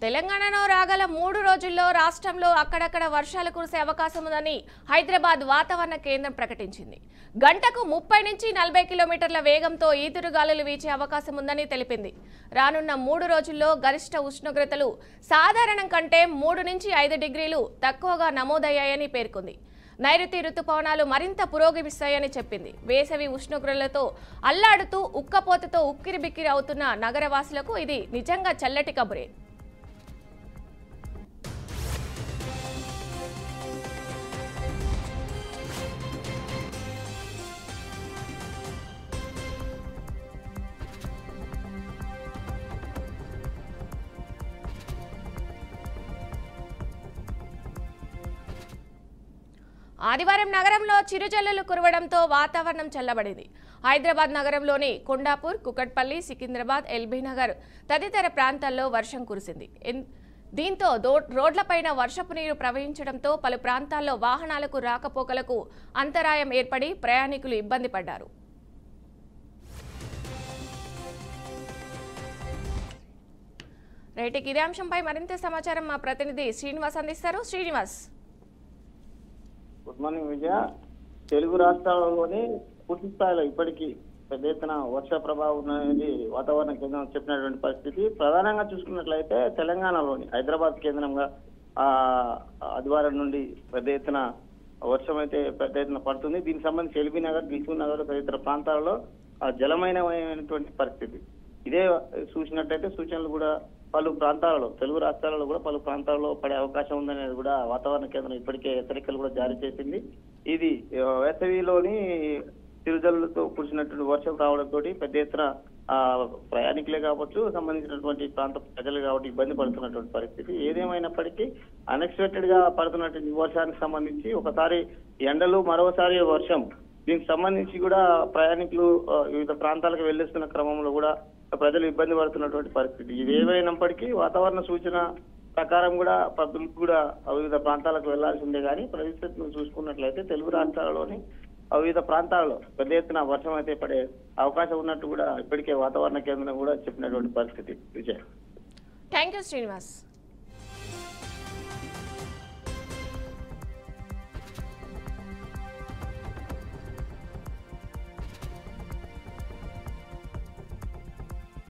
తెలంగాణలో రాగల 3 రోజుల్లో రాష్ట్రంలో అక్కడక్కడ వర్షాలు కురిసే అవకాశం ఉందని హైదరాబాద్ వాతావరణ కేంద్రం ప్రకటించింది. గంటకు 30 నుంచి 40 కిలోమీటర్ల వేగంతో ఈదురుగాలులు వీచే అవకాశం ఉందని తెలిపింది. రానున్న 3 రోజుల్లో గరిష్ట ఉష్ణోగ్రతలు సాధారణం కంటే 3 నుంచి 5 డిగ్రీలు తక్కువగా నమోదయ్యాయని పేర్కొంది. నైరుతి రుతుపవనాలు మరింత పురోగమిస్తాయని చెప్పింది. వేసవి ఉష్ణోగ్రతలతో అల్లాడుతూ ఉక్కపోతతో ఉక్కిరిబిక్కిరి అవుతున్న నగరవాసులకు ఇది నిజంగా చల్లటి కబురే. ఆదివారం నగరంలో చిరుజల్లులు కురవడంతో వాతావరణం చల్లబడింది. హైదరాబాద్ నగరంలోని కొండాపూర్, కుకట్పల్లి, సికింద్రాబాద్, ఎల్బీ నగర్ తదితర ప్రాంతాల్లో వర్షం కురిసింది. దీంతో రోడ్లపైన వర్షపు నీరు ప్రవహించడంతో పలు ప్రాంతాల్లో వాహనాలకు రాకపోకలకు అంతరాయం ఏర్పడి ప్రయాణికులు ఇబ్బంది పడ్డారు. రైట్, ఇదే అంశంపై మరింత సమాచారం మా ప్రతినిధి శ్రీనివాస్ అందిస్తారు. శ్రీనివాస్, గుడ్ మార్నింగ్ విజయ. తెలుగు రాష్ట్రాలలోని పూర్తి స్థాయిలో ఇప్పటికీ పెద్ద ఎత్తున వర్ష ప్రభావం ఉన్నది వాతావరణ కేంద్రం చెప్పినటువంటి పరిస్థితి. ప్రధానంగా చూసుకున్నట్లయితే తెలంగాణలోని హైదరాబాద్ కేంద్రంగా ఆదివారం నుండి పెద్ద ఎత్తున వర్షం అయితే పెద్ద ఎత్తున పడుతుంది. దీనికి సంబంధించి ఎల్బీ నగర్, దిల్సుఖ్ నగర్ తదితర ప్రాంతాలలో జలమయమైనటువంటి పరిస్థితి. ఇదే చూసినట్లయితే సూచనలు కూడా పలు ప్రాంతాలలో, తెలుగు రాష్ట్రాలలో కూడా పలు ప్రాంతాలలో పడే అవకాశం ఉందనేది కూడా వాతావరణ కేంద్రం ఇప్పటికే హెచ్చరికలు కూడా జారీ చేసింది. ఇది వేసవిలోని చిరుజల్లులతో కురిసినటువంటి వర్షం రావడంతో పెద్ద ఎత్తున ప్రయాణికులే కావచ్చు, సంబంధించినటువంటి ప్రాంత ప్రజలు కాబట్టి ఇబ్బంది పడుతున్నటువంటి పరిస్థితి. ఏదేమైనప్పటికీ అన్ఎక్స్పెక్టెడ్ గా పడుతున్నటువంటి వర్షానికి సంబంధించి ఒకసారి ఎండలు, మరోసారి వర్షం, దీనికి సంబంధించి కూడా ప్రయాణికులు వివిధ ప్రాంతాలకు వెళ్లేస్తున్న క్రమంలో కూడా ప్రజలు ఇబ్బంది పడుతున్నటువంటి పరిస్థితి. ఇది ఏమైనప్పటికీ వాతావరణ సూచన ప్రకారం కూడా పబ్లిక్ కూడా వివిధ ప్రాంతాలకు వెళ్లాల్సిందే. కానీ పరిస్థితులను చూసుకున్నట్లయితే తెలుగు రాష్ట్రాలలోని వివిధ ప్రాంతాల్లో పెద్ద ఎత్తున వర్షం అయితే పడే అవకాశం ఉన్నట్టు కూడా ఇప్పటికే వాతావరణ కేంద్రం కూడా చెప్పినటువంటి పరిస్థితి. Vijay, thank you Srinivas.